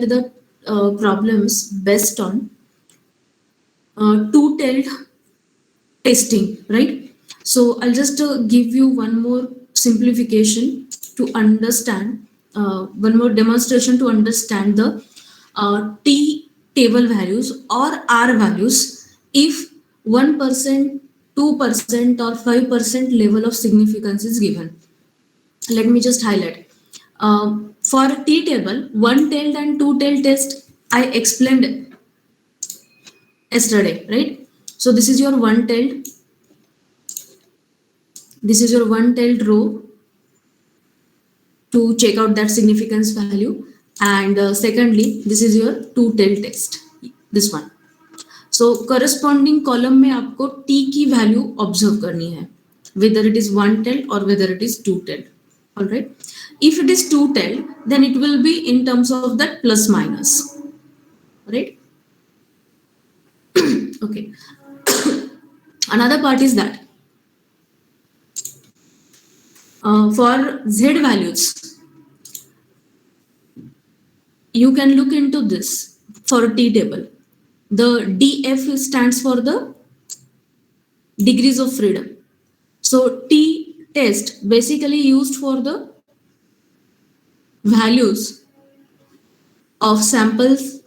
the problems based on two-tailed testing, right? So I'll just give you one more simplification to understand, one more demonstration to understand the T table values or R values if 1%, 2% or 5% level of significance is given. Let me just highlight. For T table, one-tailed and two-tailed test, I explained yesterday, right? So this is your one-tailed, this is your one-tailed row to check out that significance value. And secondly, this is your two-tailed test, this one. So corresponding column में आपको T की value observe करनी है, whether it is one-tailed or whether it is two-tailed. All right. If it is two-tailed, then it will be in terms of that plus minus. Right. Okay. Another part is that for Z values, you can look into this for T table. The DF stands for the degrees of freedom. So T test basically used for the values of samples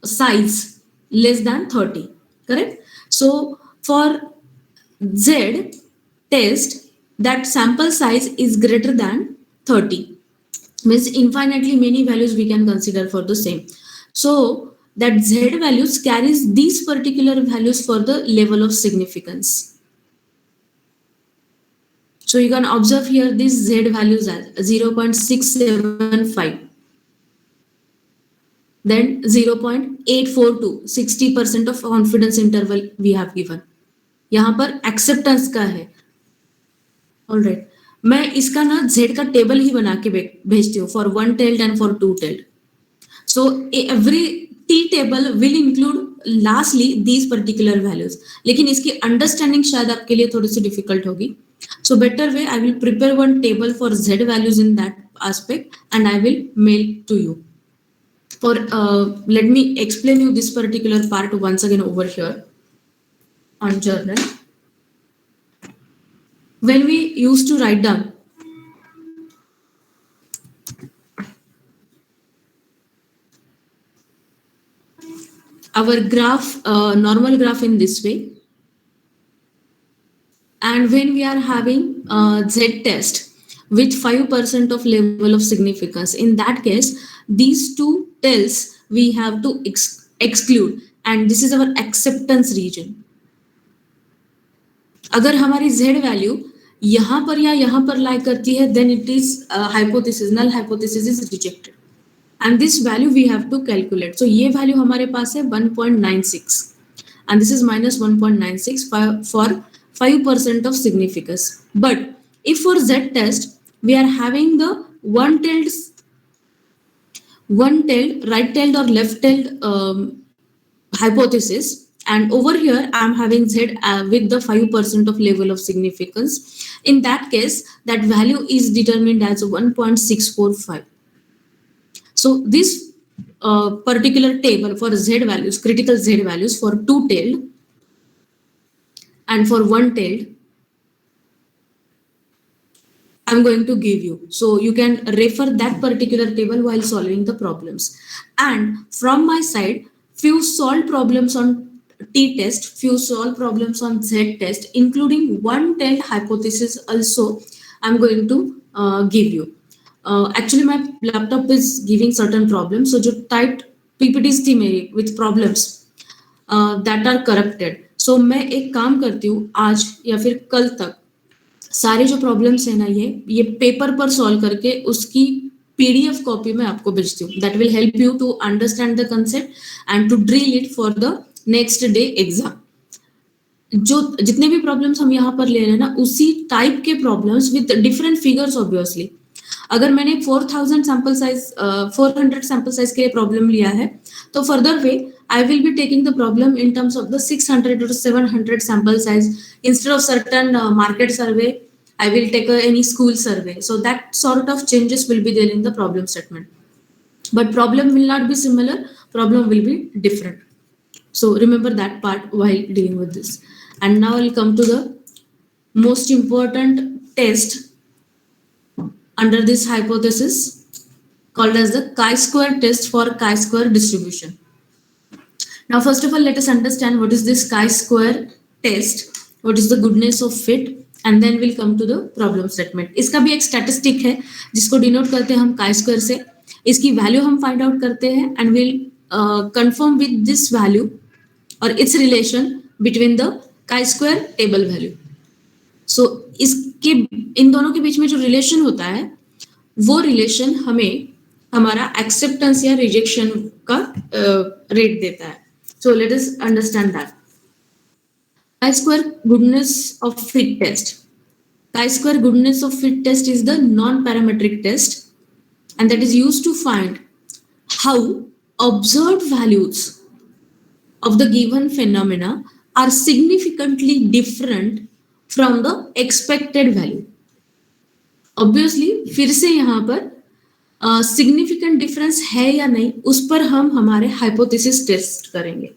size less than 30, correct? So for Z test, that sample size is greater than 30, means infinitely many values we can consider for the same. So that Z values carries these particular values for the level of significance. So you can observe here these Z values as 0.675, then 0.842, 60% of confidence interval we have given. यहाँ पर acceptance का है. Alright, मैं इसका ना Z का table ही बना के भेजती हूँ for one tailed and for two tailed. So every T table will include lastly these particular values. लेकिन इसकी understanding शायद आपके लिए थोड़ी सी difficult होगी. So better way, I will prepare one table for Z values in that aspect and I will mail to you. For let me explain you this particular part once again over here on journal. When we used to write down our graph, normal graph in this way, and when we are having Z test with 5% of level of significance, in that case, these two tails we have to exclude, and this is our acceptance region. अगर हमारी Z value यहाँ पर या यहाँ पर लाई करती है, then it is hypothesis, null hypothesis is rejected, and this value we have to calculate. So ये value हमारे पास है 1.96, and this is minus 1.96 for 5% of significance. But if for Z test we are having the one-tailed, right-tailed or left-tailed hypothesis, and over here I am having Z with the 5% of level of significance. In that case, that value is determined as 1.645. So this particular table for Z values, critical Z values for two-tailed and for one-tailed, I'm going to give you. So you can refer that particular table while solving the problems. And from my side, few solved problems on T test, few solved problems on Z test, including one-tailed hypothesis also I'm going to give you. Actually my laptop is giving certain problems, so जो typed PPTs थी मेरी with problems that are corrupted. So मैं एक काम करती हूँ, आज या फिर कल तक सारे जो प्रॉब्लम्स है ना ये पेपर पर सॉल्व करके उसकी PDF कॉपी में आपको भेजती हूँ. That will help you to understand the concept and to drill it for the next day exam. जो जितने भी प्रॉब्लम्स हम यहाँ पर ले रहे हैं ना, उसी टाइप के problems with different figures obviously. अगर मैंने 400 सैंपल साइज के प्रॉब्लम लिया है, तो further way I will be taking the problem in terms of the 600 or 700 sample size. Instead of certain market survey, I will take any school survey. So that sort of changes will be there in the problem statement. but problem will not be similar, problem will be different. So remember that part while dealing with this. And now I'll come to the most important test under this hypothesis, called as the chi-square test for chi-square distribution. Now first of all, let us understand what is this chi-square test, what is the goodness of fit, and then we'll come to the problem statement. इसका भी एक statistic है जिसको denote करते हैं हम chi-square से. इसकी वैल्यू हम फाइंड आउट करते हैं and will confirm with this value और its relation between the chi-square table value. So इसके इन दोनों के बीच में जो रिलेशन होता है वो रिलेशन हमें हमारा एक्सेप्टेंस या रिजेक्शन का रेट देता है. So let us understand that. chi-square goodness of fit test. Chi-square goodness of fit test is the non-parametric test, and that is used to find how observed values of the given phenomena are significantly different from the expected value. Obviously, फिर से यहाँ पर significant difference है या नहीं उस पर हम हमारे हाइपोथेसिस टेस्ट करेंगे.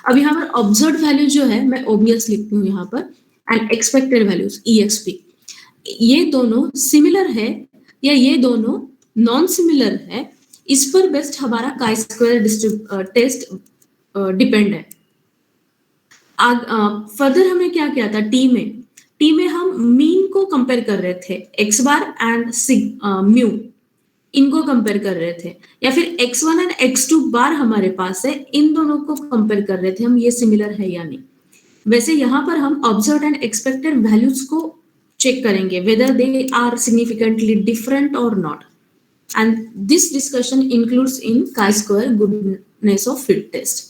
अब यहाँ पर ऑब्जर्व्ड वैल्यू जो है मैं ओबीएस लिखती हूँ यहाँ पर, एंड एक्सपेक्टेड वैल्यूज ईएक्सपी, ये दोनों सिमिलर है या ये दोनों नॉन सिमिलर है, इस पर बेस्ट हमारा chi-square टेस्ट डिपेंड है. फर्दर हमने क्या किया था, टी में हम मीन को कंपेयर कर रहे थे, एक्स बार एंड म्यू इनको कंपेयर कर रहे थे, या फिर x1 एंड x2 बार हमारे पास है, इन दोनों को कंपेयर कर रहे थे हम, ये सिमिलर है या नहीं. वैसे यहाँ पर हम ऑब्जर्व्ड एंड एक्सपेक्टेड वैल्यूज को चेक करेंगे whether they are significantly different और not, and this discussion includes in chi-square goodness of fit test.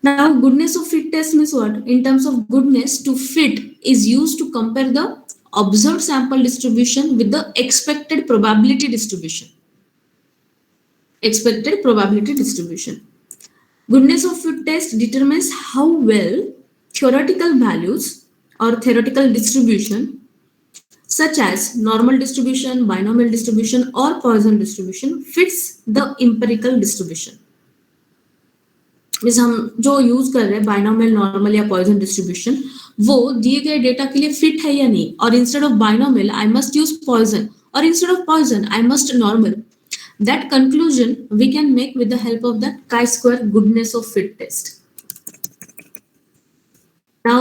Now goodness of fit test means what? In terms of goodness, to fit is used to compare the observed sample distribution with the expected probability distribution. Expected probability distribution. Goodness of fit test determines how well theoretical values or theoretical distribution such as normal distribution, binomial distribution or Poisson distribution fits the empirical distribution. हम जो use कर रहे हैं binomial, normal या Poisson distribution, वो दिए गए data के लिए फिट है या नहीं, और instead of binomial I must use Poisson, और instead of Poisson I must normal. That conclusion we can make with the help of that chi-square goodness of fit test. Now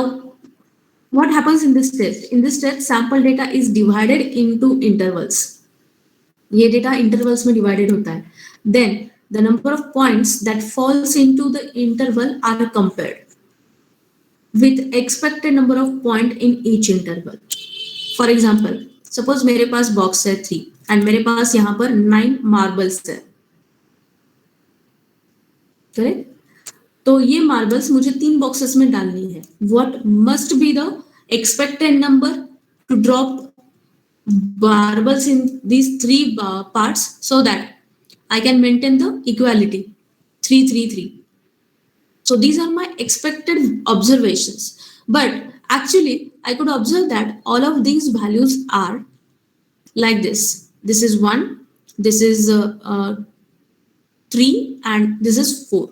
what happens in this test? In this test sample data is divided into intervals. ये data intervals में divided होता है. Then the number of points that falls into the interval are compared with expected number of point in each interval. For example, suppose मेरे पास box है 3 and मेरे पास यहाँ पर 9 marbles है, करेक्ट? तो ये मार्बल्स मुझे 3 बॉक्सेस में डालनी है. What must be the expected number to drop marbles in these 3 parts so that I can maintain the equality 3 3 3. So these are my expected observations, but actually I could observe that all of these values are like this. This is 1, this is 3 and this is 4.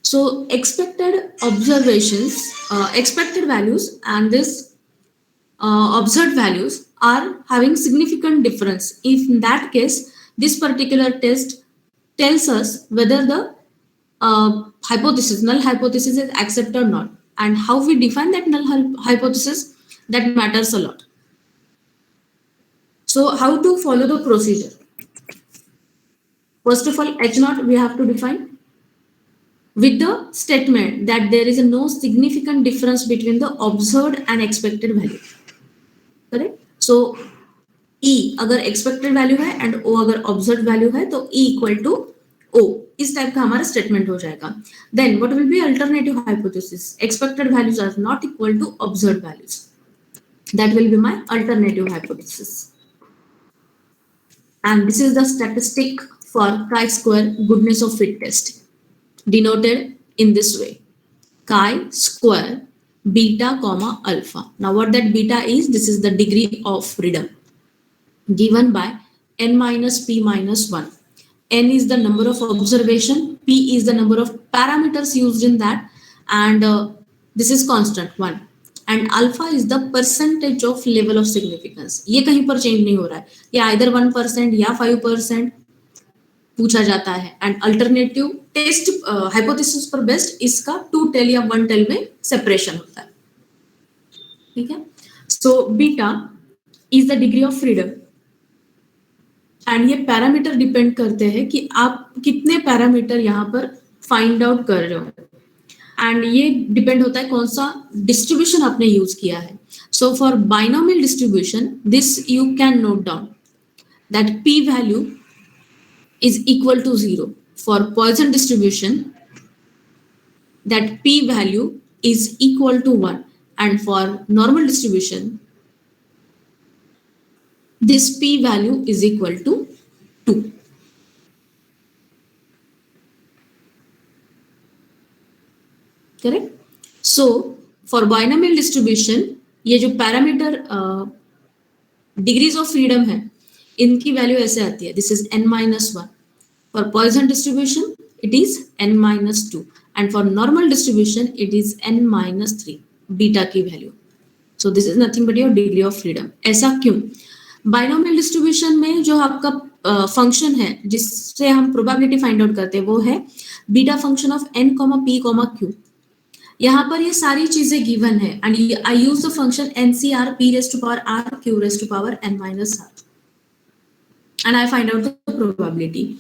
So expected observations, expected values and this observed values are having significant difference. If in that case this particular test tells us whether the hypothesis, null hypothesis is accepted or not, and how we define that null hypothesis, that matters a lot. So how to follow the procedure? First of all, H0 we have to define with the statement that there is no significant difference between the observed and expected value, correct? So E अगर expected value है and O अगर observed value है तो E equal to O, इस type का हमारा statement हो जाएगा. Then what will be alternative hypothesis? Expected values are not equal to observed values. That will be my alternative hypothesis, and this is the statistic for chi-square goodness of fit test, denoted in this way: chi-square beta comma alpha. Now what that beta is, this is the degree of freedom given by n minus p minus 1. N is the number of observation, P is the number of parameters used in that, and this is constant 1. And alpha is the percentage of level of significance. ये कहीं पर change नहीं हो रहा है, ये either 1% या 5% पूछा जाता है. एंड अल्टरनेटिव टेस्ट हाइपोथेसिस पर बेस्ड इसका 2 टेल या 1 टेल में सेपरेशन होता है. ठीक है. So beta is the degree of freedom, and ये पैरामीटर डिपेंड करते हैं कि आप कितने पैरामीटर यहाँ पर फाइंड आउट कर रहे हो, एंड ये डिपेंड होता है कौन सा डिस्ट्रीब्यूशन आपने यूज किया है. So for binomial distribution this you can note down that p value is equal to 0. For Poisson distribution, that p value is equal to 1, and for normal distribution, this p value is equal to 2. Correct? So for binomial distribution, ये जो parameter degrees of freedom है इनकी value ऐसे आती है. This is n-1. For Poisson distribution, it is n-2, and for normal distribution, it is n-3 beta की value. So this is nothing but your degree of freedom. ऐसा क्यों? Binomial distribution में जो आपका फंक्शन है जिससे हम प्रोबेबिलिटी फाइंड आउट करते हैं वो है beta function of n, p, q. यहाँ पर ये सारी चीजें गिवन है, and I use the function ncr p raised to power r q raised to power n-r, and I find out the probability.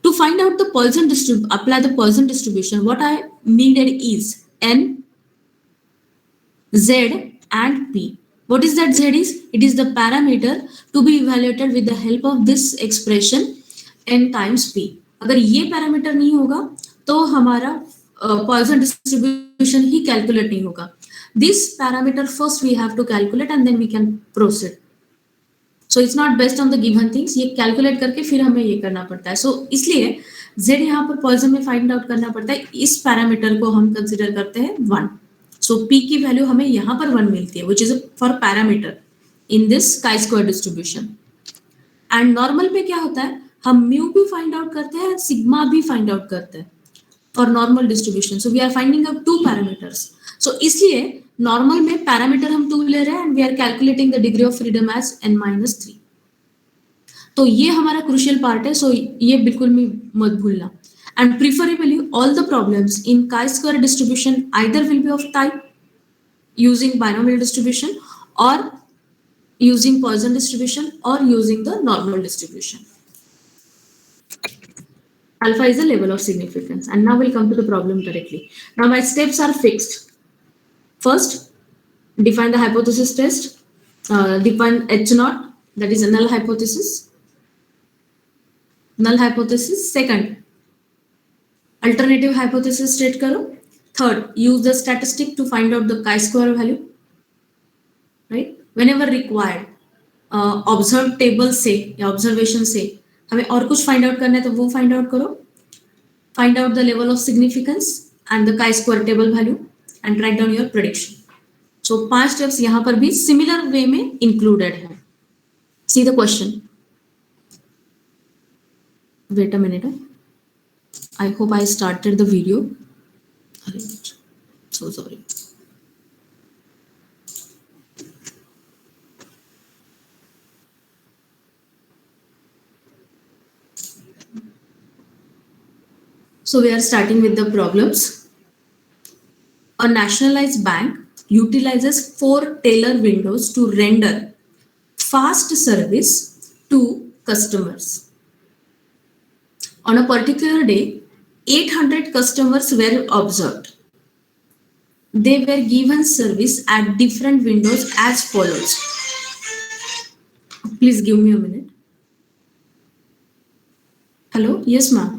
To find out the Poisson apply the Poisson distribution, what I needed is n, z, and p. What is that z is? It is the parameter to be evaluated with the help of this expression n times p. अगर ये parameter नहीं होगा तो हमारा Poisson distribution ही calculate नहीं होगा. This parameter first we have to calculate and then we can proceed. So it's not based on the given things, ये calculate करके फिर हमें ये करना पड़ता है. सो इसलिए z यहाँ पर पॉइजन में फाइंड आउट करना पड़ता है. इस पैरामीटर को हम कंसिडर करते हैं 1. सो p की वैल्यू हमें यहाँ पर 1 मिलती है, which is for parameter in this chi square distribution. And normal पे क्या होता है, हम म्यू भी फाइंड आउट करते हैं, सिग्मा भी फाइंड आउट करते हैं for normal distribution. So we are finding out 2 parameters. So इसलिए नॉर्मल में पैरामीटर हम 2 ले रहे हैं and we are calculating the degree of freedom as n-3. तो ये हमारा क्रूशियल पार्ट है. सो ये बिल्कुल भी मत भूलना. And preferably all the problems in chi square distribution either will be of type using binomial distribution और using Poisson distribution or using the normal distribution. Alpha is the level of significance, and now we'll come to the problem directly. Now my steps are fixed. First, define the hypothesis test. Define H0, that is a null hypothesis. Null hypothesis. Second, alternative hypothesis state karo. Third, use the statistic to find out the chi-square value. Right? Whenever required, observe table से या observation से हमें और कुछ find out करना है तो वो फाइंड आउट करो. Find out the level of significance and the chi square table value and write down your prediction. So 5 steps यहाँ पर भी सिमिलर वे में इंक्लूडेड है. See the question. Wait a minute, I hope I started the video. So sorry. So we are starting with the problems. A nationalized bank utilizes 4 Taylor windows to render fast service to customers. On a particular day, 800 customers were observed. They were given service at different windows as follows. Please give me a minute. Hello? Yes, ma'am.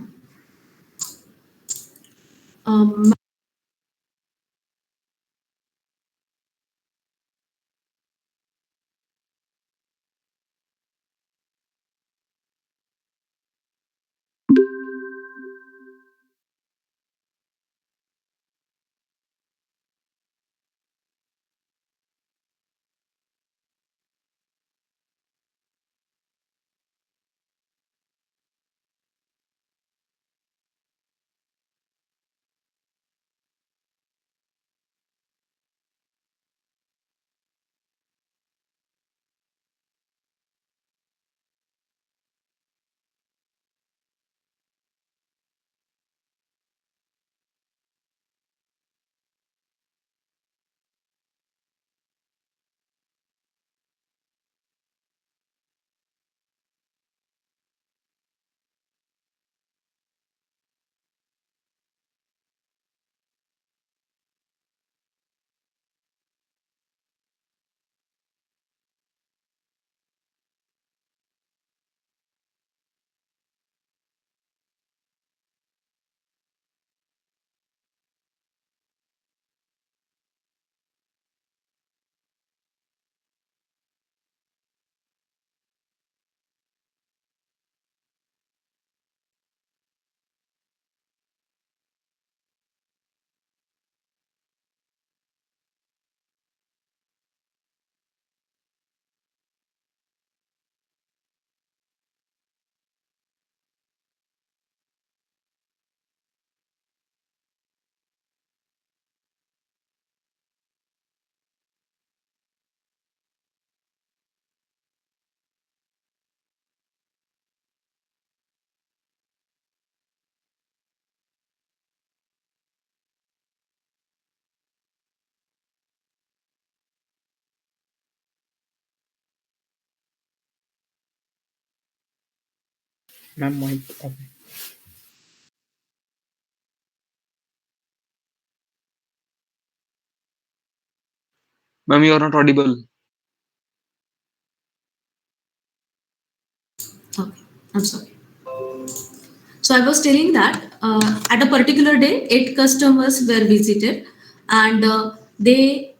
Ma'am, mic off. Ma'am, you are not audible. Okay, I'm sorry. So I was telling that at a particular day, 8 customers were visited, and they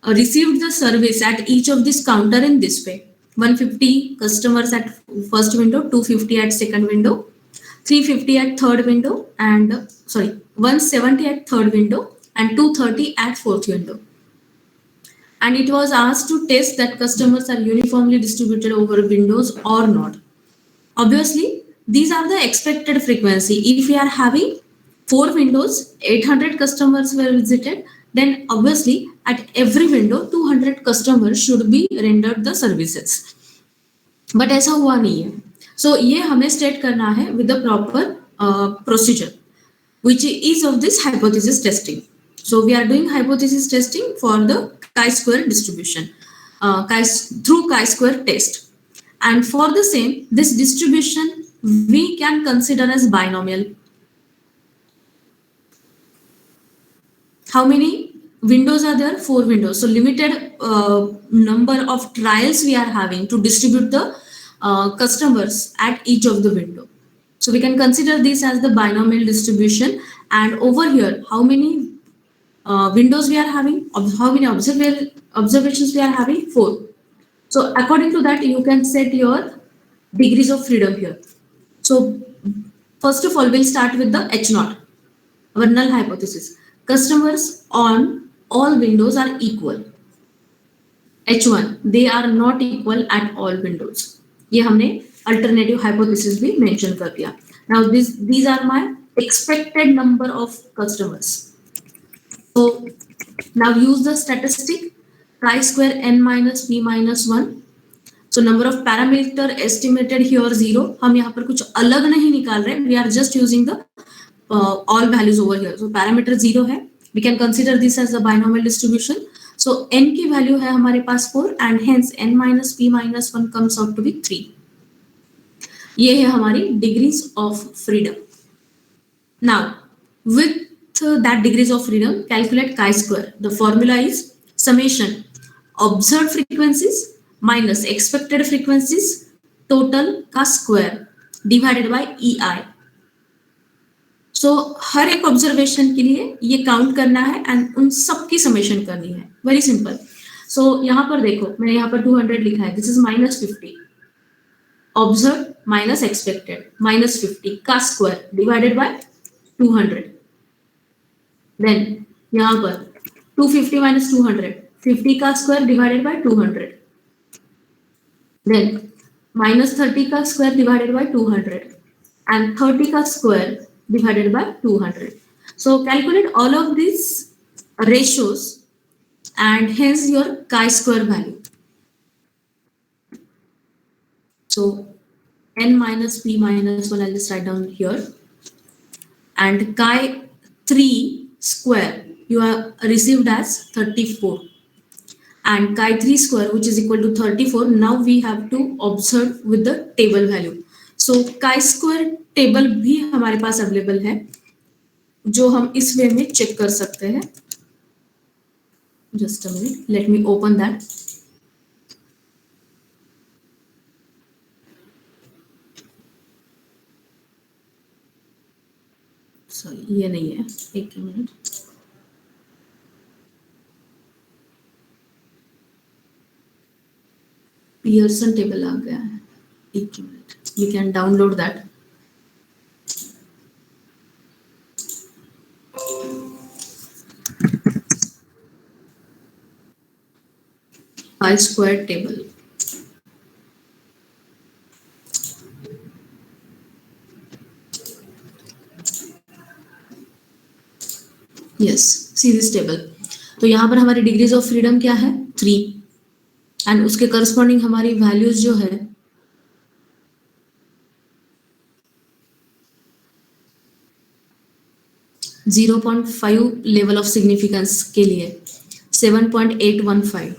received the service at each of this counter in this way: 150 customers at first window, 250 at second window, 350 at third window, and 170 at third window, and 230 at fourth window. And it was asked to test that customers are uniformly distributed over windows or not. Obviously, these are the expected frequency. If we are having 4 windows, 800 customers were visited, then obviously at every window 200 customers should be rendered the services. But ऐसा हुआ नहीं है. सो ये हमें state करना है with the proper procedure which is of this hypothesis testing. So we are doing hypothesis testing for the chi-square distribution through chi-square test. And for the same, this distribution we can consider as binomial. How many windows are there? 4 windows. So limited number of trials we are having to distribute the customers at each of the window. So we can consider this as the binomial distribution. And over here, how many windows we are having? How many observations we are having? 4. So according to that, you can set your degrees of freedom here. So first of all, we'll start with the H naught, our null hypothesis. Customers on all windows are equal. H1, they are not equal at all windows. ये हमने alternative hypothesis भी mention कर दिया. Now these are my expected number of customers. So now use the statistic chi-square n minus p minus 1. So number of parameter estimated here 0. हम यहाँ पर कुछ अलग नहीं निकाल रहे. We are just using the all values over here. So parameter 0 है. We can consider this as a binomial distribution. So n की value है हमारे पास 4 and hence n minus p minus 1 comes out to be 3. ये है हमारी degrees of freedom. Now with that degrees of freedom, calculate chi-square. The formula is summation observed frequencies minus expected frequencies total का square divided by EI. सो हर एक observation के लिए ये count करना है एंड उन सब की समेशन करनी है. Very simple. सो यहाँ पर देखो, मैंने यहाँ पर 200 लिखा है. This is -50 observe minus expected -50 का स्क्वायर डिवाइडेड बाय 200. देन यहाँ पर 250 माइनस 200 50 का स्क्वायर डिवाइडेड बाय 200. देन -30 का स्क्वायर डिवाइडेड बाय 200 and 30 का square divided by 200. So calculate all of these ratios and hence your chi-square value. So n minus p minus 1, I'll just write down here. And chi3 square you are received as 34. And chi3 square, which is equal to 34, now we have to observe with the table value. So chi-square table भी हमारे पास available है जो हम इस वे में check कर सकते हैं. Just a minute, let me open that. Sorry, ये नहीं है. एक मिनट. पियर्सन टेबल आ गया है. एक minute, you can download that. chi-square table. Yes, see this table. तो यहाँ पर हमारी डिग्रीज ऑफ फ्रीडम क्या है? 3 एंड उसके करस्पॉन्डिंग हमारी वैल्यूज जो है 0.5 लेवल ऑफ सिग्निफिकेंस के लिए 7.815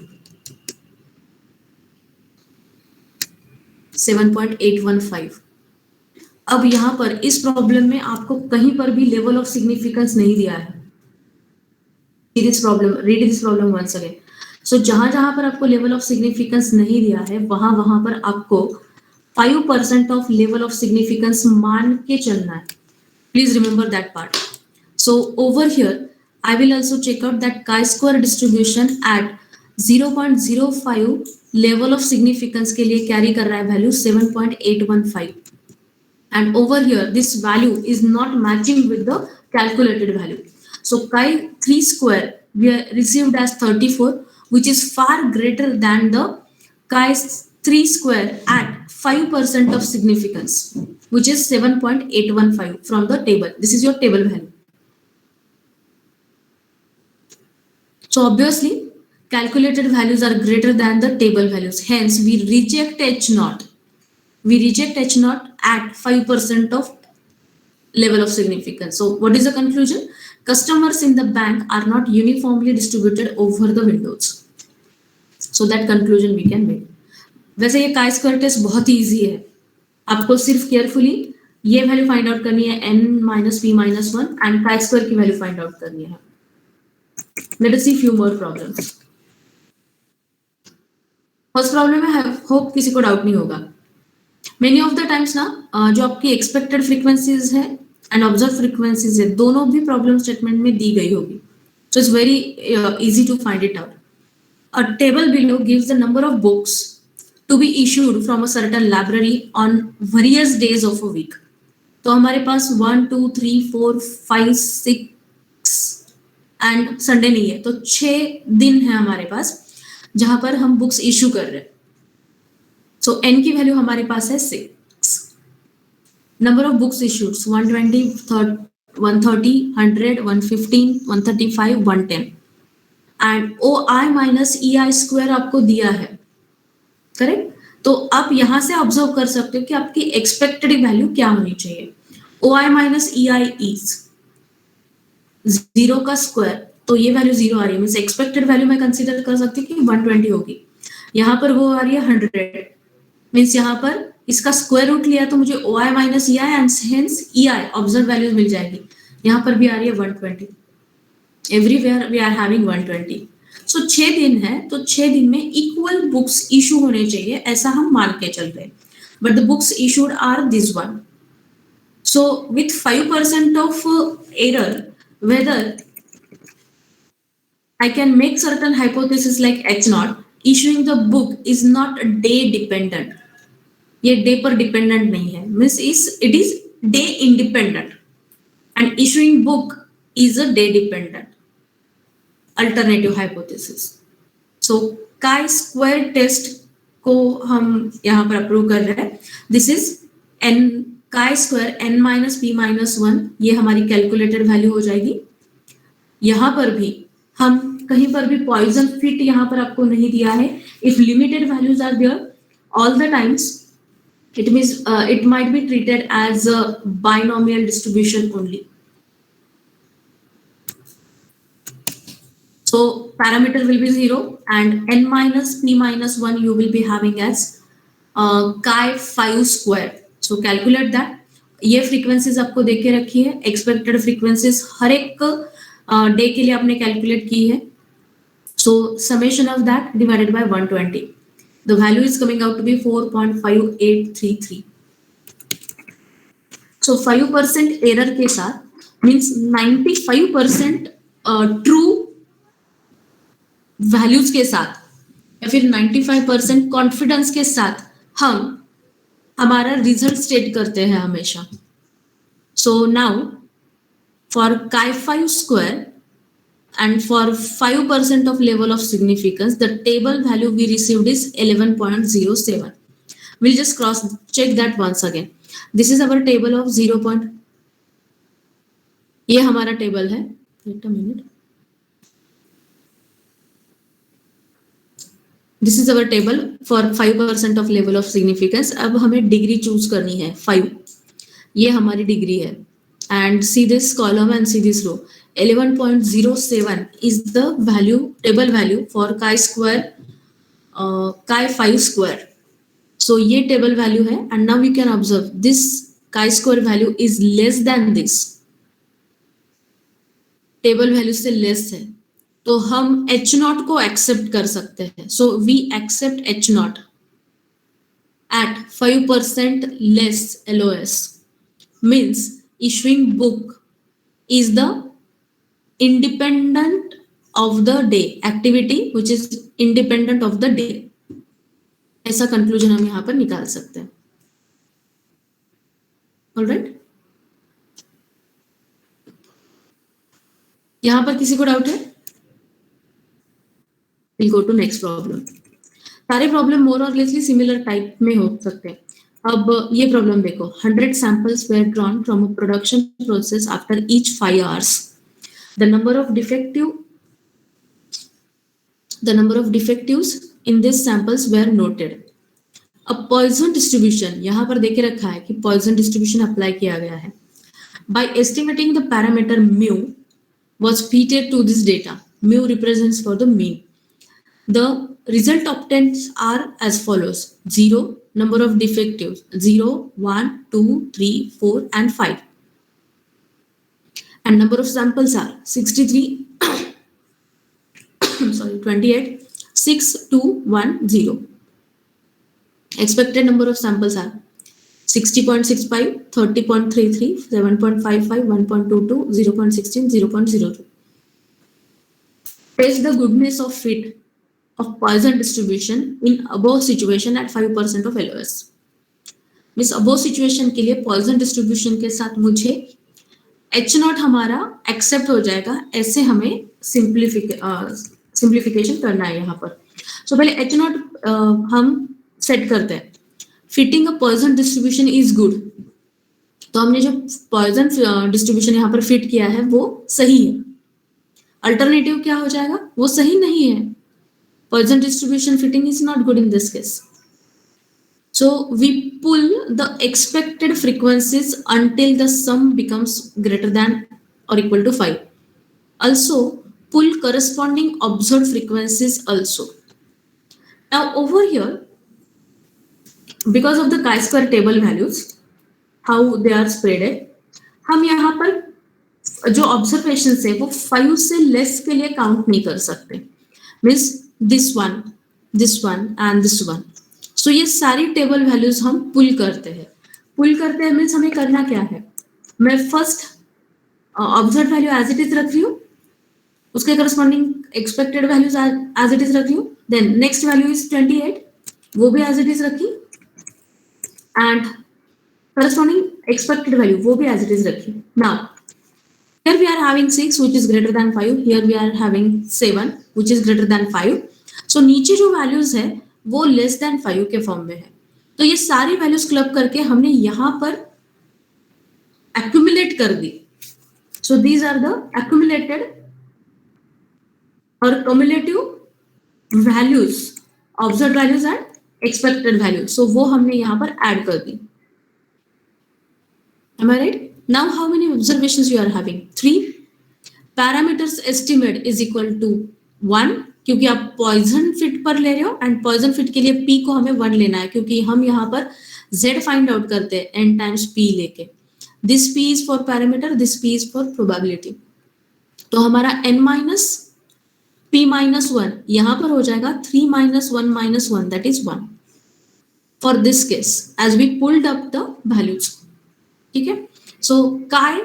7.815. अब यहाँ पर इस प्रॉब्लम में आपको कहीं पर भी लेवल ऑफ सिग्निफिकेंस नहीं दिया है. read this problem once again. So जहां पर आपको लेवल ऑफ सिग्निफिकेंस नहीं दिया है वहां पर आपको 5% ऑफ लेवल ऑफ सिग्निफिकेंस मान के चलना है. Please remember that part. So over here, I will also check out that chi-square distribution at 0.05 level of significance के लिए carry कर रहा है value 7.815. And over here, this value is not matching with the calculated value. So chi3 square we are received as 34, which is far greater than the chi3 square at 5% of significance, which is 7.815 from the table. This is your table value. So obviously, calculated values are greater than the table values. Hence, we reject H0. We reject H0 at 5% of level of significance. So what is the conclusion? Customers in the bank are not uniformly distributed over the windows. So that conclusion we can make. वैसे ये chi-square test बहुत ही easy है. आपको सिर्फ carefully ये value find out करनी है n minus p minus 1 and chi-square की वैल्यू फाइंड आउट करनी है. Let us see few more problems. First problem में होप किसी को डाउट नहीं होगा. मेनी ऑफ द टाइम्स ना जो आपकी एक्सपेक्टेड फ्रीक्वेंसीज है एंड ऑब्जर्व फ्रीक्वेंसीज है दोनों भी प्रॉब्लम स्टेटमेंट में दी गई होगी. So it's very easy to find it out. A table below gives the number of books to be issued from a certain library on various days of a week. तो हमारे पास 1 2 3 4 5 6 and Sunday नहीं है तो 6 दिन है हमारे पास जहां पर हम बुक्स इशू कर रहे हैं. सो n की वैल्यू हमारे पास है 6. Number of books issued 120 130 100 115 135 110 and OI minus EI square आपको दिया है. करेक्ट. तो आप यहां से ऑब्जर्व कर सकते हो कि आपकी एक्सपेक्टेड वैल्यू क्या होनी चाहिए. OI माइनस EI इज 0 का स्क्वायर तो ये वैल्यू 0 आ रही है. मींस एक्सपेक्टेड वैल्यू मैं कंसीडर कर सकती हूँ कि 120 होगी. यहाँ पर वो आ रही है 100. मींस यहाँ पर इसका स्क्वायर रूट लिया तो मुझे OI minus EI and hence EI observe values मिल जाएगी. यहाँ पर भी आ रही है 120. Everywhere we are having 120. So 6 दिन है तो 6 दिन में इक्वल बुक्स इशू होने चाहिए ऐसा हम मान के चल रहे हैं. But the books issued are this one. So with 5% of error whether I can make certain hypothesis like H0, issuing the book is not day dependent. ये day पर dependent नहीं है. Means it is day independent and issuing book is a day dependent. Alternative hypothesis. So chi-square test को हम यहाँ पर approve कर रहे हैं. This is n chi-square n minus p minus 1 ये हमारी कैलकुलेटेड वैल्यू हो जाएगी. यहाँ पर भी हम कहीं पर भी पॉइजन फिट यहाँ पर आपको नहीं दिया है. If limited values are there all the times it means it might be treated as a binomial distribution only. So parameter will be 0 and n minus p minus 1 you will be having as chi5 square. So calculate that. ये frequencies आपको देख के रखी है. Expected frequencies हर एक day के लिए आपने कैलकुलेट की है. So summation of that divided by 120. The value is coming out to be 4.5833. So 5% error के साथ means 95% true वैल्यूज के साथ या फिर 95% कॉन्फिडेंस के साथ हम हमारा रिजल्ट स्टेट करते हैं हमेशा. So now for chi5 square and for 5% of level of significance the table value we received is 11.07. we'll just cross check that once again. This is our table of 0. ये हमारा table है. Wait a minute. This is our table for 5% of level of significance. अब हमें degree choose करनी है 5. ये हमारी degree है. And see this column and see this row. 11.07 is the value, table value for chi-square, chi5 square. So ये table value है and now we can observe this chi-square value is less than this, table value से less है, तो हम H not को accept कर सकते हैं. So we accept H naught at 5% less LOS. Means issuing book is the independent of the day activity which is independent of the day. ऐसा conclusion हम यहाँ पर निकाल सकते हैं. ऑलराइट, यहाँ पर किसी को डाउट है? We'll go to next problem. सारे प्रॉब्लम मोर और लेसली सिमिलर टाइप में हो सकते हैं. अब ये प्रॉब्लम देखो, 100 samples were drawn from a production process after each 5 hours. The number of defectives in these samples were noted. अब पॉइजन डिस्ट्रीब्यूशन यहाँ पर देखे रखा है कि पॉइजन डिस्ट्रीब्यूशन अप्लाई किया गया है. By estimating the parameter mu was fitted to this data. Mu represents for the mean. The result obtained are as follows: 0, number of defectives 0, 1, 2, 3, 4 and 5, and number of samples are 63 28, 6, 2, 1, 0. Expected number of samples are 60.65, 30.33, 7.55, 1.22, 0.16, 0.02. Test the goodness of fit of Poisson distribution in above situation at 5% of LOS. Miss above situation के लिए Poisson distribution के साथ मुझे H not हमारा accept हो जाएगा, ऐसे हमें सिंप्लीफिकेशन करना है यहाँ पर. सो पहले H नॉट हम सेट करते हैं. Fitting a Poisson distribution is good. तो हमने जो Poisson डिस्ट्रीब्यूशन यहाँ पर फिट किया है वो सही है. अल्टरनेटिव क्या हो जाएगा? वो सही नहीं है. Poisson distribution fitting is not good in this case. So we pull the expected frequencies until the sum becomes greater than or equal to 5. Also pull corresponding observed frequencies also. Now over here, because of the chi-square table values, how they are spreaded, हम यहाँ पर जो observations है वो 5 से less के लिए count नहीं कर सकते. Means this one and this one. So ये सारी टेबल वैल्यूज हम पुल करते हैं. मीन्स हमें करना क्या है? मैं first observe value as it is रख रही हूँ, उसके corresponding expected values as it is रख रही हूँ. देन नेक्स्ट वैल्यू इज 28, वो भी एज इट इज रखी, एंड करस्पॉन्डिंग एक्सपेक्टेड वैल्यू वो भी एज इट इज रखी. Now here we are having 6 which is greater than 5, here we are having 7 which is greater than 5. so नीचे जो values है वो लेस देन 5 के form में है. तो ये सारी वैल्यूज क्लब करके हमने यहाँ पर एक्यूमुलेट कर दी. So these are the accumulated और cumulative values, observe values and expected values. So वो हमने यहाँ पर ऐड कर दी. Am I right? Now how many observations you are having? 3. Parameters estimate is equal to 1, क्योंकि आप पॉइजन फिट पर ले रहे हो, एंड पॉइजन फिट के लिए p को हमें 1 लेना है, क्योंकि हम यहाँ पर z फाइंड आउट करते हैं n टाइम्स p लेके. This p is for parameter, this p is for probability. तो हमारा n माइनस p माइनस 1 यहाँ पर हो जाएगा 3 minus 1 that is 1 for this case as we pulled up the values. ठीक है. सो chi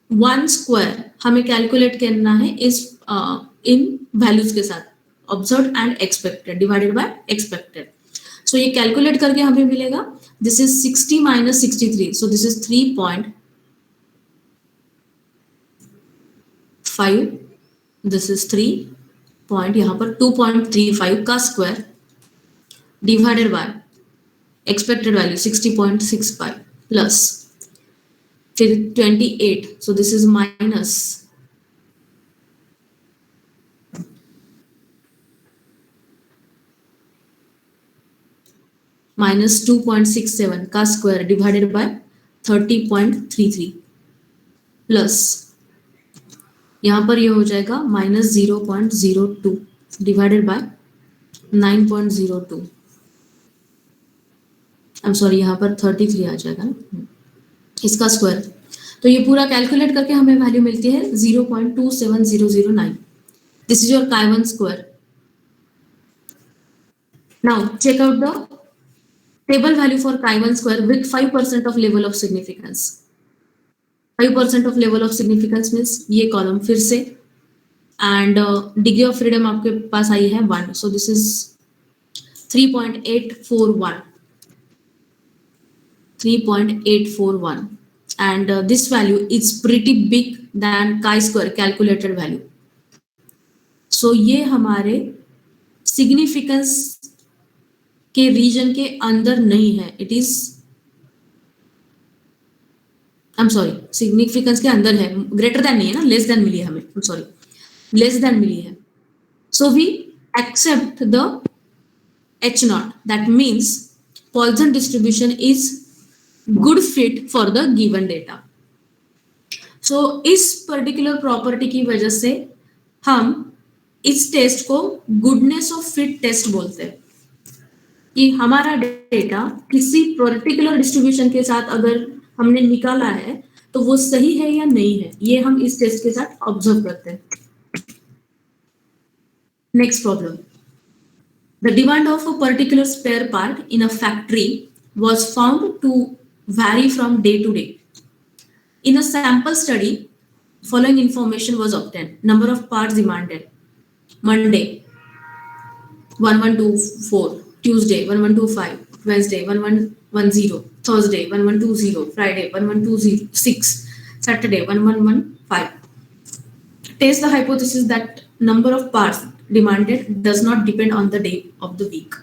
1 स्क्वायर हमें कैलकुलेट करना है इस इन वैल्यूज के साथ, observed and expected divided by expected. So ये कैलकुलेट करके हमें मिलेगा this is 60 minus 63, so this is 3.5, this is 3 point यहाँ पर 2.35 का square divided by expected value 60.65 plus फिर 28, so this is minus minus 2.67 का स्क्वायर डिवाइडेड बाय 30.33 प्लस यहाँ पर ये हो जाएगा minus 0.02 divided by 9.02. I'm sorry, यहाँ पर 33 आ जाएगा ना. इसका स्क्वायर। तो ये पूरा कैलकुलेट करके हमें वैल्यू मिलती है 0.27009. This is your chi1 square. Now check out the table value for chi1 square with 5% of level of significance. 5% of level of significance means ये कॉलम फिर से, एंड डिग्री ऑफ फ्रीडम आपके पास आई है 1. सो this is 3.841. 3.841, and this value is pretty big than chi-square calculated value. So ये हमारे significance के reason के अंदर नहीं है. It is, I am sorry, significance के अंदर है, ग्रेटर देन नहीं है ना, लेस देन मिली है हमें, I am sorry, less than मिली है. So we accept the H naught. That means Poisson distribution is good fit for the given data. So इस particular property की वजह से हम इस टेस्ट को गुडनेस ऑफ फिट टेस्ट बोलते हैं, कि हमारा डेटा किसी पर्टिकुलर डिस्ट्रीब्यूशन के साथ अगर हमने निकाला है तो वो सही है या नहीं है, ये हम इस टेस्ट के साथ ऑब्जर्व करते हैं. Next problem. The demand of a particular spare part in a factory was found to vary from day to day. In a sample study, following information was obtained. Number of parts demanded: Monday 1124, Tuesday 1125, Wednesday 1110, Thursday 1120, Friday 1126, Saturday 1115. Test the hypothesis that number of parts demanded does not depend on the day of the week.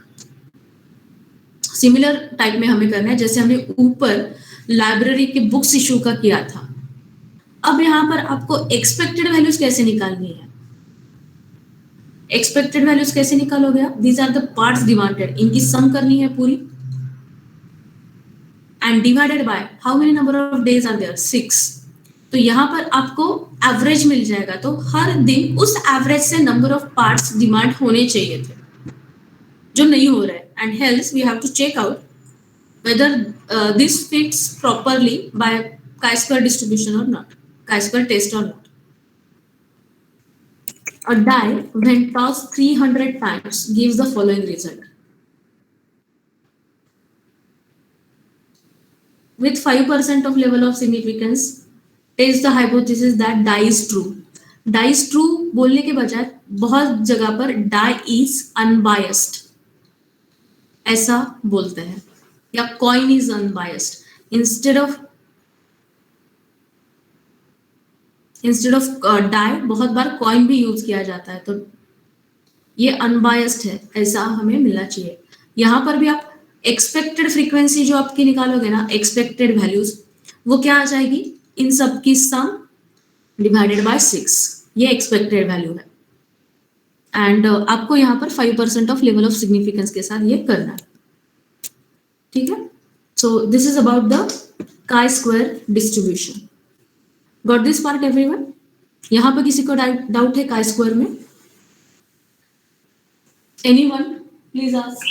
Similar type में हमें करना है जैसे हमने ऊपर library के books issue का किया था. अब यहाँ पर आपको एक्सपेक्टेड वैल्यूज कैसे निकालनी है. एक्सपेक्टेड वैल्यूज कैसे निकालोगे आप? These are the parts demanded, इनकी सम करनी है पूरी, and divided by how many number of days are there, 6. तो यहाँ पर आपको एवरेज मिल जाएगा. तो हर दिन उस एवरेज से नंबर ऑफ पार्ट्स डिमांड होने चाहिए थे, जो नहीं हो रहा है. And hence we have to check out whether this fits properly by chi-square distribution or not, chi-square test or not. A die when tossed 300 times gives the following result. With 5% of level of significance, test the hypothesis that die is true. Die is true बोलने के बजाय बहुत जगह पर die is unbiased ऐसा बोलते हैं, या coin is unbiased. Instead of die बहुत बार coin भी यूज किया जाता है, तो ये unbiased है, ऐसा हमें मिलना चाहिए. यहाँ पर भी आप एक्सपेक्टेड फ्रीक्वेंसी जो आपकी निकालोगे ना, एक्सपेक्टेड वैल्यूज, वो क्या आ जाएगी? इन सब की सम डिवाइडेड बाय 6, ये एक्सपेक्टेड वैल्यू है. एंड आपको यहाँ पर 5% ऑफ लेवल ऑफ सिग्निफिकेंस के साथ ये करना है. ठीक है. सो this is about the chi-square distribution. Got this part everyone? यहाँ पर किसी को डाउट है chi-square में? Anyone please ask.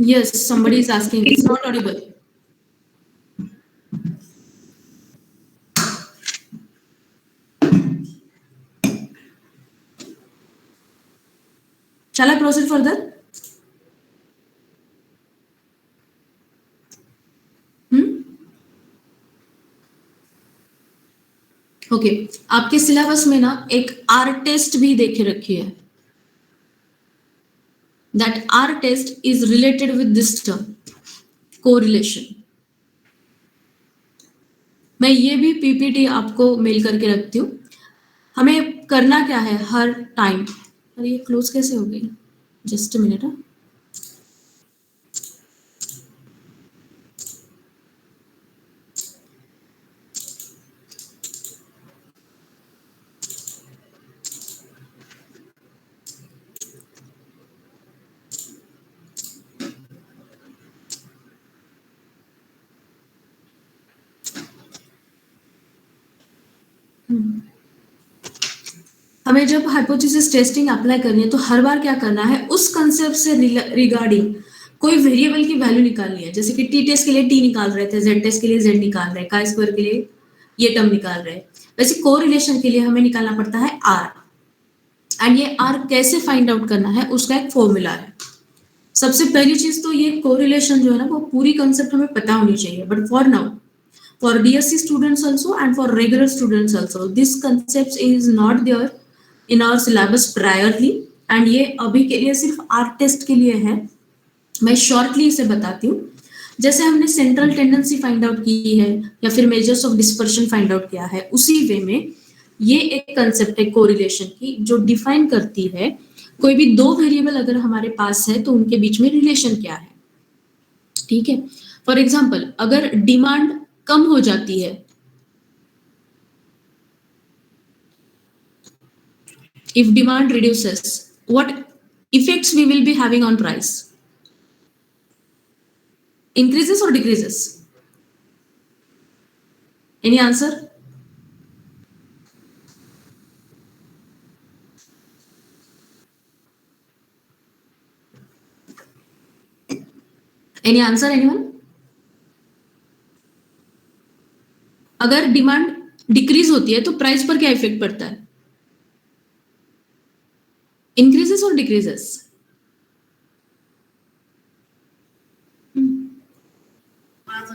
Yes, somebody is asking. It's not audible. Shall I proceed further? Okay. आपके सिलेबस में ना एक आर टेस्ट भी देखे रखी है. That R test is related with this term, correlation. मैं ये भी पीपीटी आपको मेल करके रखती हूँ. हमें करना क्या है हर टाइम. अरे ये क्लोज कैसे हो गई? Just a minute. हमें जब हाइपोथेसिस टेस्टिंग अप्लाई करनी है तो हर बार क्या करना है, उस कंसेप्ट से रिगार्डिंग कोई वेरिएबल की वैल्यू निकालनी है, जैसे कि टी टेस्ट के लिए टी निकाल रहे थे, जेड टेस्ट के लिए जेड निकाल रहे हैं, का स्क्वायर के लिए ये टर्म निकाल रहे हैं, वैसे कोरिलेशन के लिए हमें निकालना पड़ता है आर। एंड ये आर कैसे फाइंड आउट करना है उसका एक फॉर्मूला है। सबसे पहली चीज तो ये कोरिलेशन जो है ना वो पूरी कंसेप्ट हमें पता होनी चाहिए, but for now for BSc students also and for regular students also this concept is not there in our syllabus priorly, and ये अभी के लिए सिर्फ आर्ट टेस्ट के लिए है। मैं शॉर्टली इसे बताती हूँ। जैसे हमने सेंट्रल टेंडेंसी फाइंड आउट की है या फिर measures of dispersion find out किया है, उसी वे में ये एक कंसेप्ट है कोरिलेशन की जो डिफाइन करती है कोई भी दो वेरिएबल अगर हमारे पास है तो उनके बीच में रिलेशन क्या है। ठीक है, फॉर एग्जाम्पल अगर डिमांड कम हो जाती है, if demand reduces, what effects we will be having on price? Increases or decreases? Any answer? Any answer, anyone? अगर डिमांड डिक्रीज होती है तो प्राइस पर क्या इफेक्ट पड़ता है? इंक्रीजेस और डिक्रीजेस?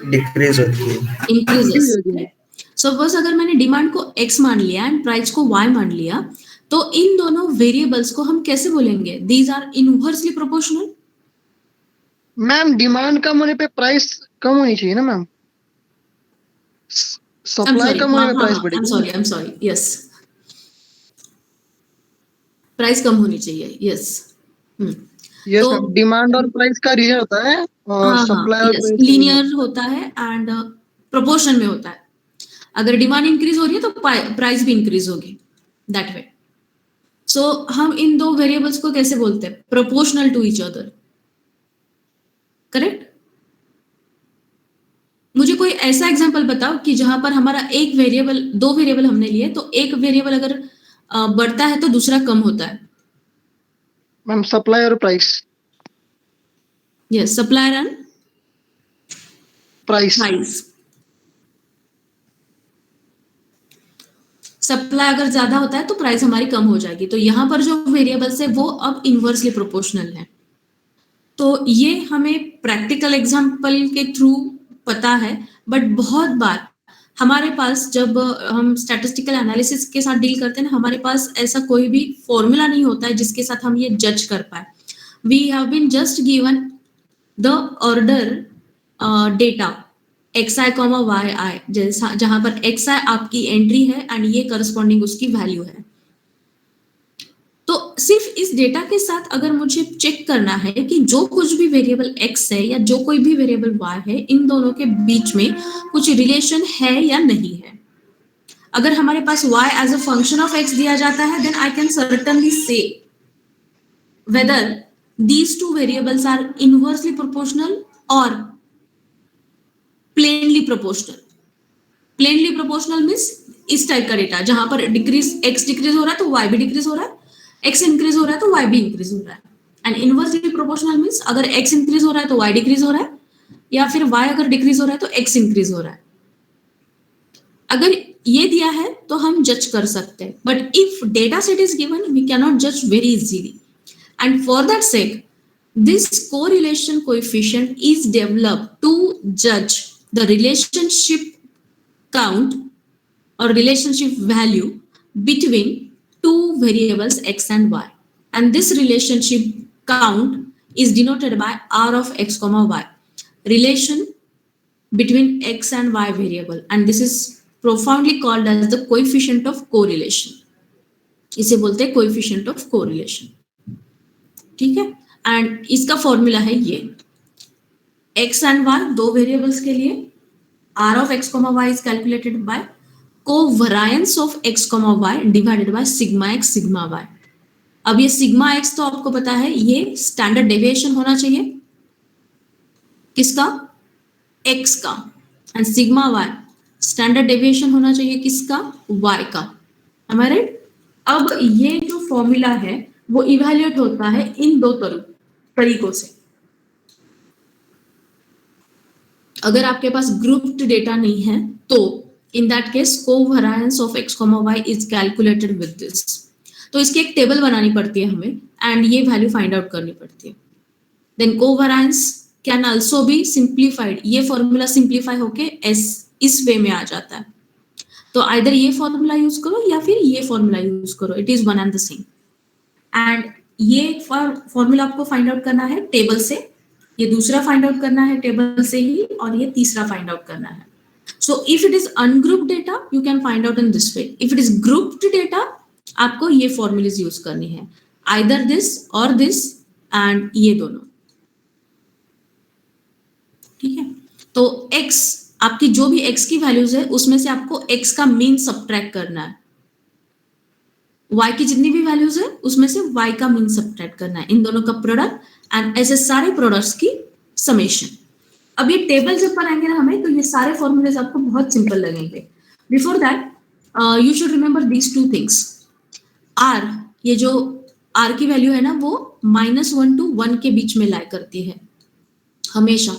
डिक्रीज होती है। इंक्रीजेस। सपोज अगर मैंने डिमांड को x मान लिया एंड प्राइस को y मान लिया, तो इन दोनों वेरिएबल्स को हम कैसे बोलेंगे? These are inversely proportional. Ma'am demand कम होने पे प्राइस कम होनी चाहिए ना मैम, सप्लाई कम होने पे प्राइस बढ़ेगी। I'm sorry, yes, प्राइस कम होनी चाहिए, यस। यस मैम, डिमांड और प्राइस का रिलेशन होता है और सप्लाई और प्राइस लीनियर होता है एंड प्रोपोर्शन में होता है। अगर डिमांड इंक्रीज हो रही है तो प्राइस भी इंक्रीज होगी, दैट वे। सो हम इन दो वेरिएबल्स को कैसे बोलते हैं? Proportional to each other, correct. मुझे कोई ऐसा एग्जांपल बताओ कि जहां पर हमारा एक वेरिएबल, दो वेरिएबल हमने लिए तो एक वेरिएबल अगर बढ़ता है तो दूसरा कम होता है। मैम सप्लाई और price. Yes, supplier and price. Supply अगर ज्यादा होता है तो प्राइस हमारी कम हो जाएगी। तो यहाँ पर जो वेरिएबल्स है वो अब इनवर्सली प्रोपोर्शनल है। तो ये हमें प्रैक्टिकल एग्जांपल के थ्रू पता है, बट बहुत बार हमारे पास जब हम स्टैटिस्टिकल एनालिसिस के साथ डील करते हैं ना, हमारे पास ऐसा कोई भी फॉर्मूला नहीं होता है जिसके साथ हम ये जज कर पाए। We have been just given the order data xi, yi, जैसा जहां पर xi आपकी एंट्री है एंड ये करस्पॉन्डिंग उसकी वैल्यू है। तो सिर्फ इस डेटा के साथ अगर मुझे चेक करना है कि जो कुछ भी वेरिएबल x है या जो कोई भी वेरिएबल y है, इन दोनों के बीच में कुछ रिलेशन है या नहीं है। अगर हमारे पास y as a function of x दिया जाता है, then I can certainly say whether these two variables are inversely proportional और plainly proportional. Plainly proportional means इस टाइप का डेटा जहां पर डिक्रीज x डिक्रीज हो रहा है तो y भी डिक्रीज हो रहा है, x इंक्रीज हो रहा है तो y भी इंक्रीज हो रहा है। एंड इनवर्सली प्रोपोर्शनल मींस अगर x इंक्रीज हो रहा है तो y डिक्रीज हो रहा है, या फिर y अगर डिक्रीज हो रहा है तो x इंक्रीज हो रहा है। अगर ये दिया है तो हम जज कर सकते हैं, but if data set is given we can not जज very easily, and for that sake this correlation coefficient is developed to judge the relationship count or relationship value between two variables x and y, and this relationship count is denoted by r of x comma y, relation between x and y variable, and this is profoundly called as the coefficient of correlation. इसे बोलते हैं coefficient of correlation, ठीक है। And इसका formula है ये x and y दो variables के लिए r of x comma y is calculated by covariance of x comma y divided by sigma x sigma y। अब ये सिग्मा x तो आपको पता है ये स्टैंडर्ड डेविएशन होना चाहिए किसका? x का, and sigma y standard deviation होना चाहिए किसका? y का। Am I right? अब ये जो फॉर्मूला है वो इवैल्यूएट होता है इन दो तरीकों से। अगर आपके पास ग्रुप्ड डेटा नहीं है तो in that case covariance of x, y is calculated with this. तो इसकी एक टेबल बनानी पड़ती है हमें एंड ये वैल्यू फाइंड आउट करनी पड़ती है। Then covariance can also be simplified. ये फॉर्मूला सिंप्लीफाई होके इस वे में आ जाता है। तो आइदर ये फॉर्मूला यूज करो या फिर ये फॉर्मूला यूज करो, it is one and the same. And ये फॉर्मूला आपको फाइंड आउट करना है टेबल से, ये दूसरा फाइंड आउट करना है टेबल से ही, और ये तीसरा फाइंड आउट करना है। So if it is ungrouped data you can find out in this way. If it is grouped data आपको ये फॉर्मूलेज यूज करनी है, आइदर दिस और दिस एंड ये दोनों। ठीक है, तो x आपकी जो भी x की वैल्यूज है उसमें से आपको x का मीन सब्ट्रैक्ट करना है। y की जितनी भी वैल्यूज है उसमें से y का मीन सब्ट्रैक्ट करना है, इन दोनों का प्रोडक्ट एंड ऐसे सारे प्रोडक्ट्स की समेशन। अब ये टेबल जब बनाएंगे ना हमें, तो ये सारे फॉर्मूलेज आपको बहुत सिंपल लगेंगे। Before that you should remember these two things. r, ये जो r की वैल्यू है ना वो -1 to 1 के बीच में लाई करती है हमेशा।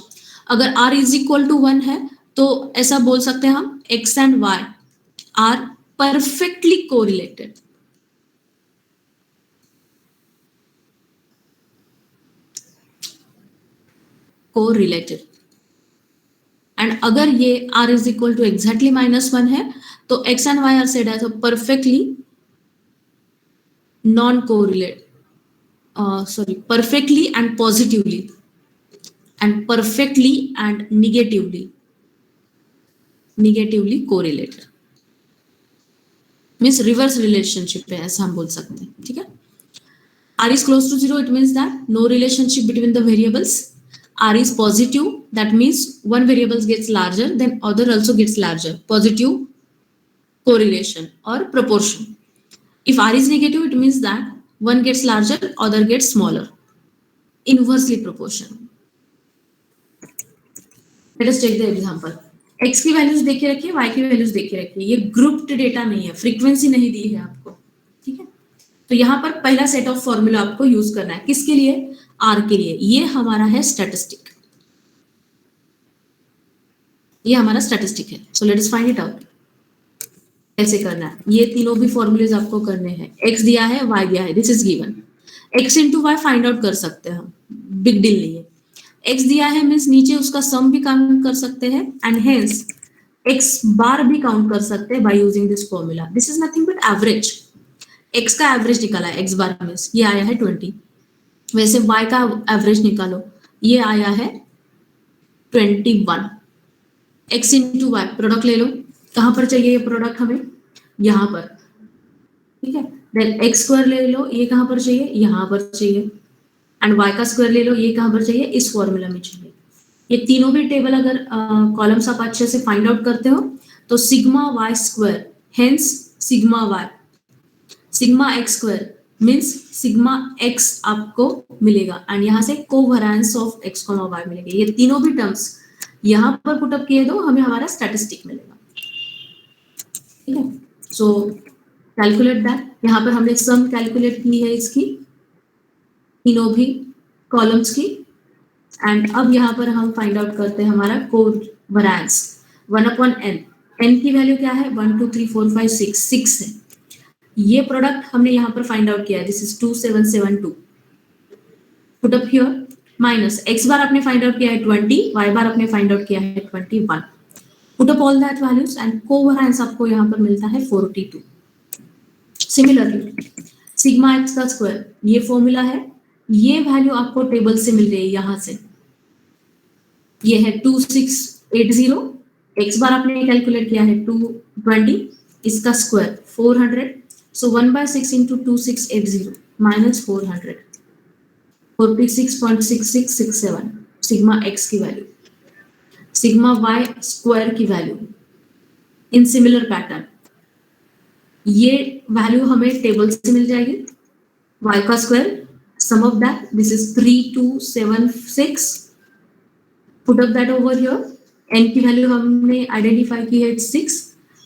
अगर r इज इक्वल टू 1 है तो ऐसा बोल सकते हैं हम x and y are perfectly correlated. Correlated. And अगर ये r is equal to exactly -1 है तो x and y are said as perfectly non correlate, sorry perfectly and positively and perfectly and negatively correlated, means reverse relationship है ऐसा हम बोल सकते हैं। ठीक है, r is close to 0 it means that no relationship between the variables। r is positive that means one variable gets larger then other also gets larger, positive correlation or proportion। if r is negative it means that one gets larger other gets smaller, inversely proportional। Let us take the example। x की values देखे रखिए, y की values देखे रखिए। ये grouped data नहीं है, frequency नहीं दी है आपको। ठीक है, तो यहाँ पर पहला सेट ऑफ फॉर्मूला आपको यूज करना है, किसके लिए? r के लिए। ये हमारा है स्टैटिस्टिक, ये हमारा स्टैटिस्टिक है। So let us find it out. कैसे करना है? ये तीनों भी फॉर्मूलेज आपको करने हैं। x दिया है, y दिया है, this is given. x into y find out कर सकते हैं हम, बिग डील नहीं है। x दिया है मीन्स नीचे उसका सम भी काउंट कर सकते हैं एंड हेंस x बार भी काउंट कर सकते हैं by using this formula. This is nothing but average. x का एवरेज निकाला है, x बार मीन्स ये आया है 20। वैसे y का एवरेज निकालो, ये आया है 21। x इंटू वाई प्रोडक्ट ले लो, कहां पर चाहिए ये प्रोडक्ट हमें? यहां पर। ठीक है, देन x स्क्वायर ले लो, ये कहां पर चाहिए? यहां पर चाहिए। एंड y का स्क्वायर ले लो, ये कहां पर चाहिए? इस फॉर्मूला में चाहिए। ये तीनों भी टेबल अगर कॉलम्स आप अच्छे से फाइंड आउट करते हो तो sigma y square hence sigma y, sigma x square means sigma x आपको मिलेगा एंड यहाँ से कोवेरिएंस ऑफ x, y मिलेगा। ये तीनों भी टर्म्स यहाँ पर पुटअप किए दो, हमें हमारा स्टैटिस्टिक मिलेगा। ठीक है, सो कैलकुलेट दैट। यहाँ पर हमने सम कैलकुलेट की है इसकी, तीनों भी कॉलम्स की। एंड अब यहाँ पर हम फाइंड आउट करते हैं हमारा कोवेरिएंस 1/n। n की वैल्यू क्या है? 1 2 3 4 5 6 है। ये प्रोडक्ट हमने यहाँ पर फाइंड आउट किया है, this is 2772। Put up here minus x बार आपने फाइंड आउट किया है 20, y बार आपने फाइंड आउट किया है 21। Put up all that values and covariance आपको यहाँ पर मिलता है 42। सिमिलरली सिग्मा x का स्क्वायर, ये फॉर्मूला है, ये वैल्यू आपको टेबल से मिल रही है यहाँ से। ये है 2680, x बार आपने कैलकुलेट किया है 220, इसका स्क्वायर 400। सो 1/6 इंटू 2680 माइनस 400, 46.6667 सिग्मा x की वैल्यू। सिग्मा y स्क्वायर की वैल्यू इन सिमिलर पैटर्न, ये वैल्यू हमें टेबल से मिल जाएगी। y का square sum of that, this is 3276। put up that over here। n की वैल्यू हमने आइडेंटिफाई की है 6,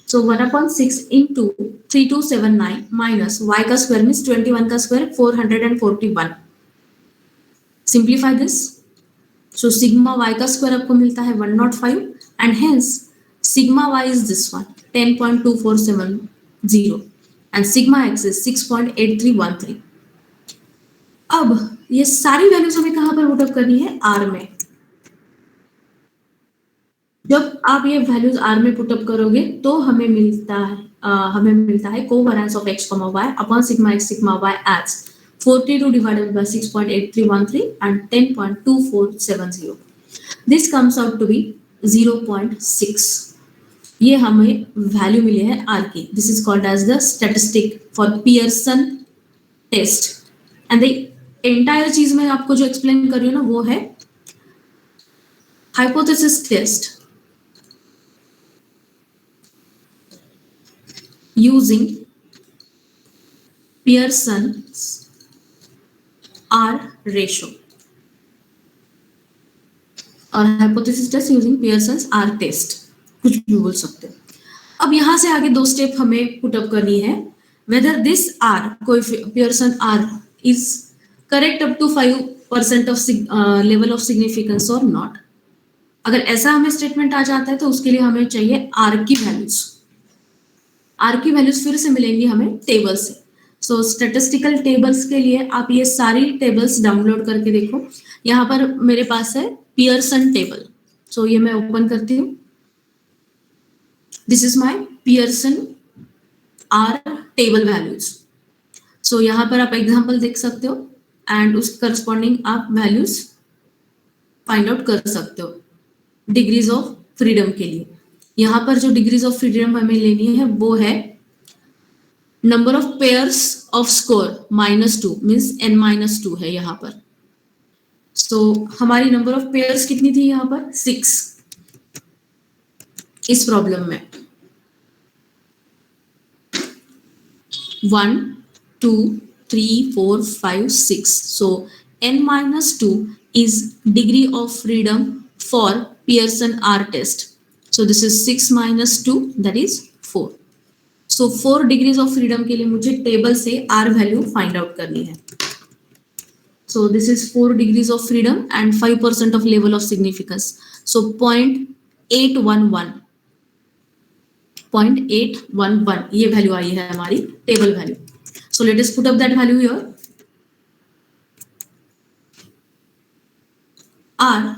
so 1/6 into 3279 minus y का स्क्वायर मीन्स 21 का square 441। Simplify this, So sigma y का स्क्वायर आपको मिलता है 105 and hence sigma y is this one 10.2470 and sigma x is 6.8313. अब ये सारी वैल्यूज हमें कहां पर पुट अप करनी है? R में. जब आप ये वैल्यूज R में पुट अप करोगे तो हमें मिलता है covariance of x, y upon sigma x sigma y as 42 divided by 6.8313 and 10.2470. This comes out to be 0.6. ये हमें वैल्यू मिली है R की. This is called as the statistic for Pearson test. And the entire चीज मैं आपको जो explain कर रही हूँ ना वो है hypothesis test using Pearson's R ratio और hypothesis test using Pearson's R test, कुछ भी बोल सकते हैं. अब यहाँ से आगे दो स्टेप हमें पुट अप करनी है. Whether this R Pearson R is correct up to 5% of level of significance or not. अगर ऐसा हमें स्टेटमेंट आ जाता है तो उसके लिए हमें चाहिए R की वैल्यूज. R की वैल्यूज फिर से मिलेंगी हमें टेबल से. सो स्टैटिस्टिकल टेबल्स के लिए आप ये सारी टेबल्स डाउनलोड करके देखो. यहाँ पर मेरे पास है पियर्सन टेबल. सो ये मैं ओपन करती हूँ. This is my Pearson R table values. So यहाँ पर आप एग्जांपल देख सकते हो एंड उस करस्पॉन्डिंग आप वैल्यूज फाइंड आउट कर सकते हो डिग्रीज ऑफ फ्रीडम के लिए. यहाँ पर जो डिग्रीज ऑफ फ्रीडम हमें लेनी है वो है number of pairs off score -2 means n-2 है यहाँ पर. सो हमारी नंबर ऑफ पेयर्स कितनी थी यहाँ पर? 6 इस प्रॉब्लम में. 1 2 3 4 5 6. सो n-2 is degree of freedom for Pearson R test. So this is 6 minus 2, that is 4. So 4 degrees of freedom के लिए मुझे टेबल से R value find out करनी है. So this is 4 degrees of freedom and 5% of level of significance. So 0.811. 0.811 ये value आई है हमारी table value. So let us put up that value here. R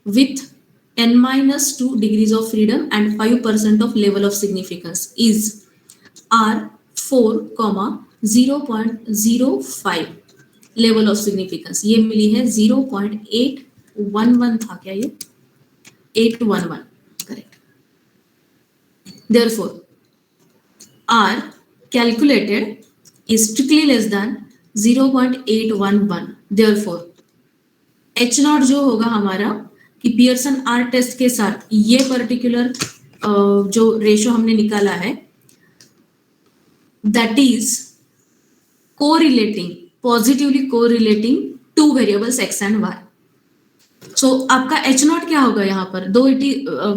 with n-2 degrees of freedom and 5% of level of significance is R4, 0.05 level of significance. ये मिली है 0.811 था क्या ये? 811 correct. Therefore, R calculated is strictly less than 0.811. Therefore, H0 जो होगा हमारा कि Pearson are test के साथ ये पर्टिकुलर जो रेशियो हमने निकाला है that is positively correlating two variables x and y. So आपका H0 क्या होगा यहाँ पर? Though it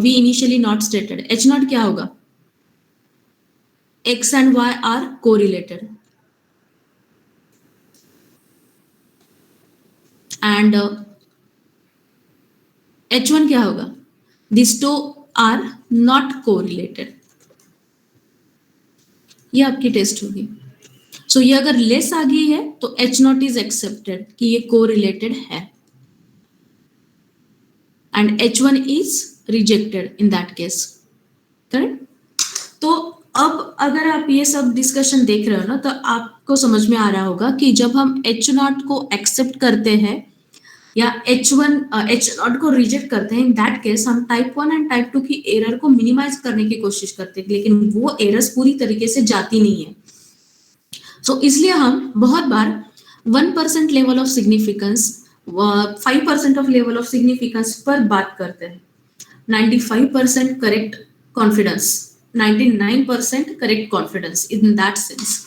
we initially not stated. H0 क्या होगा? x and y are correlated and H1 क्या होगा? These two are not correlated. ये आपकी टेस्ट होगी. सो ये अगर लेस आ गई है तो H0 इज एक्सेप्टेड कि ये कोरिलेटेड है and H1 is rejected in that case. Correct. तो अब अगर आप ये सब डिस्कशन देख रहे हो ना तो आपको समझ में आ रहा होगा कि जब हम H0 को एक्सेप्ट करते हैं या H0 को रिजेक्ट करते हैं, इन दैट केस हम टाइप 1 एंड टाइप 2 की एरर को मिनिमाइज करने की कोशिश करते हैं, लेकिन वो एरर्स पूरी तरीके से जाती नहीं है. सो इसलिए हम बहुत बार 1% level of significance, 5% of level of significance पर बात करते हैं. 95% correct confidence, 99% correct confidence in that sense.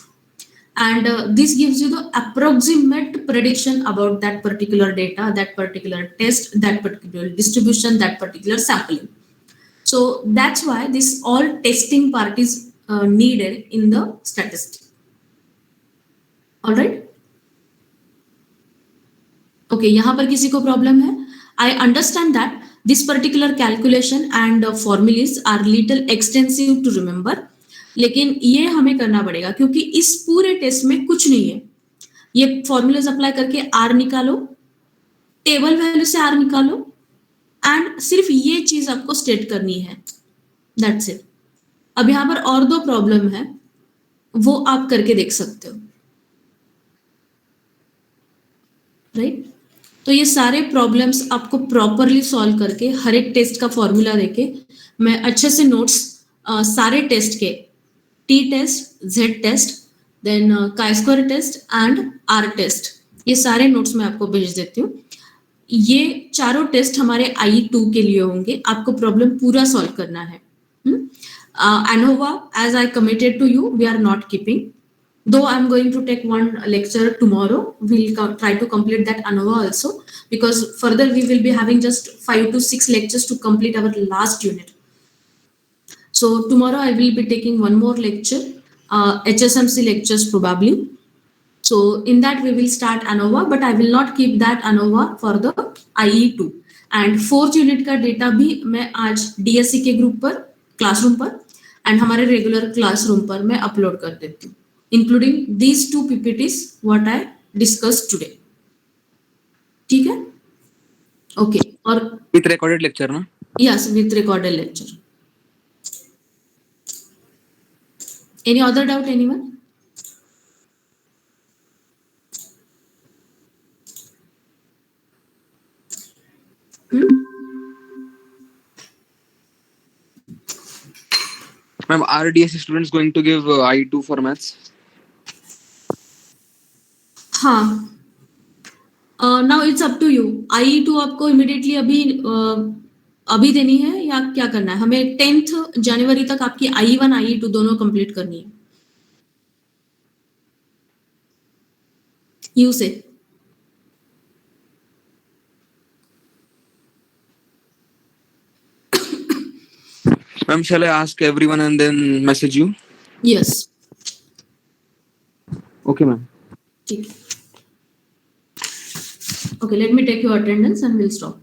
And this gives you the approximate prediction about that particular data, that particular test, that particular distribution, that particular sampling. So that's why this all testing part is needed in the statistic. All right. Okay, यहाँ पर किसी को problem है? I understand that this particular calculation and formulas are little extensive to remember, लेकिन ये हमें करना पड़ेगा क्योंकि इस पूरे टेस्ट में कुछ नहीं है. ये फॉर्मूलाज अप्लाई करके आर निकालो, टेबल वैल्यू से आर निकालो एंड सिर्फ ये चीज आपको स्टेट करनी है. That's it. अब यहाँ पर और 2 प्रॉब्लम है, वो आप करके देख सकते हो. राइट? तो ये सारे प्रॉब्लम्स आपको प्रॉपरली सॉल्व करके हर एक टेस्ट का फॉर्मूला देके मैं अच्छे से नोट्स सारे टेस्ट के T test, Z test, then chi square test and R test, ये सारे नोट्स मैं आपको भेज देती हूँ. ये चारों टेस्ट हमारे IE2 के लिए होंगे. आपको प्रॉब्लम पूरा सॉल्व करना है. ANOVA, as I committed to you, we are not keeping. Though I'm going to take one lecture tomorrow, we'll try to complete that ANOVA also, because further we will be having just 5 to 6 lectures to complete our last unit. So tomorrow I will be taking one more lecture, HSMC lectures probably. So in that we will start ANOVA, but I will not keep that ANOVA for the IE2. And 4th unit का data भी मैं आज DSC के group पर, classroom पर and हमारे regular classroom पर मैं अपलोड कर देती हूँ, including these 2 PPTs what I discussed today. ठीक है? Okay. और With recorded lecture, ना? yes, with recorded lecture. Any other doubt, anyone? Ma'am, are DSC students going to give IE2 for maths? हाँ. Now it's up to you. IE2 आपको immediately अभी देनी है या क्या करना है? हमें 10th जनवरी तक आपकी IE1, IE2 दोनों कंप्लीट करनी है. You say. Ma'am, shall I ask everyone and then message you? Yes. Okay, ma'am. ठीक है. Okay, let me take your attendance and we'll stop.